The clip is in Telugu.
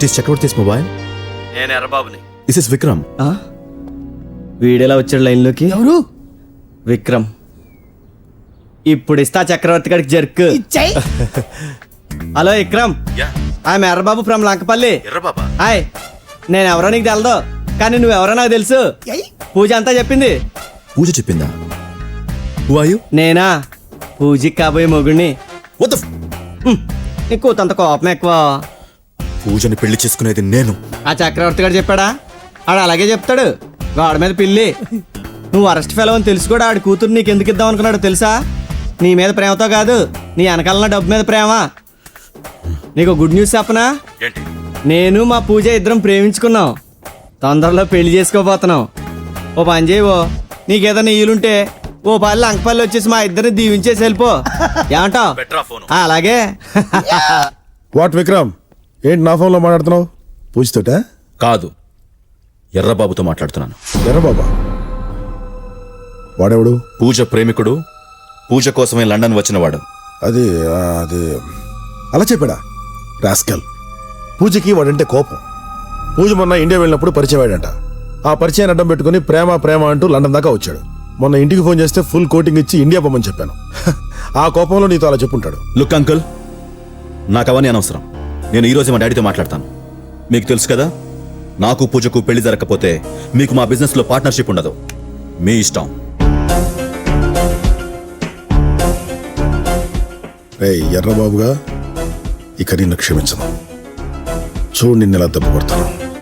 It is Chakravarthi's mobile. నేను ఎర్రబాబుని. This is Vikram. వీడెలా వచ్చాడు లైన్లోకి? ఎవరు? విక్రమ్. ఇప్పుడు ఇస్తా చక్రవర్తి గారికి jerk. Hello Vikram, I'm Errababu from Lankapalli. ఎర్రబాబా? హాయ్, నేను ఎవరో నీకు తెలదు, కానీ నువ్వెవరో నాకు తెలుసు. పూజ అంతా చెప్పింది. పూజ చెప్పిందా? Who are you? నేనా పూజకి కాబోయే మొగుడిని. వాట్ ద నీకు అంత కోపం ఎక్కువ. పూజని పెళ్లి చేసుకునేది నేను. ఆ చక్రవర్తి గారు చెప్పాడా? ఆడు అలాగే చెప్తాడు, గోడ మీద పిల్లి. నువ్వు అరెస్ట్ ఫెలో అని తెలుసు కూడా ఆడి కూతురు నీకు ఎందుకు ఇద్దాం అనుకున్నాడు తెలుసా? నీ మీద ప్రేమతో కాదు, నీ వెనకాలన్న డబ్బు మీద ప్రేమ. నీకు గుడ్ న్యూస్ చెప్పనా? ఏంటి? నేను మా పూజ ఇద్దరం ప్రేమించుకున్నాం, తొందరలో పెళ్లి చేసుకోబోతున్నాం. ఓ పని చేయవో, నీకేదైనా ఈలుంటే ఓ పల్లె అంకపల్లి వచ్చేసి మా ఇద్దరిని దీవించేసి వెళ్ళిపో. ఏమంటావ్? బెటరా ఫోను. అలాగే. వాట్ విక్రమ్, ఏంటి నా ఫోన్లో మాట్లాడుతున్నావు? పూజతోటా? కాదు, ఎర్రబాబుతో మాట్లాడుతున్నాను. ఎర్రబాబా? వాడెవడు? పూజ ప్రేమికుడు, పూజ కోసమే లండన్ వచ్చినవాడు. అది అది అలా చెప్పాడా? రాస్కల్. పూజకి వాడంటే కోపం. పూజ మొన్న ఇండియా వెళ్ళినప్పుడు పరిచయం అయ్యాడంట. ఆ పరిచయాన్ని అడ్డం పెట్టుకుని ప్రేమ ప్రేమ అంటూ లండన్ దాకా వచ్చాడు. మొన్న ఇంటికి ఫోన్ చేస్తే ఫుల్ కోటింగ్ ఇచ్చి ఇండియా పొమ్మని చెప్పాను. ఆ కోపంలో నీతో అలా చెప్పుంటాడు. లుక్ అంకుల్, నాకు అవన్నీ అనవసరం. నేను ఈరోజు మా డాడీతో మాట్లాడతాను. మీకు తెలుసు కదా, నాకు పూజకు పెళ్లి జరగకపోతే మీకు మా బిజినెస్ లో పార్ట్నర్షిప్ ఉండదు. మీ ఇష్టం. ఎర్రబాబుగా ఇక నిన్ను క్షమించను. చూడు నిన్నెలా దెబ్బ కొడతాను.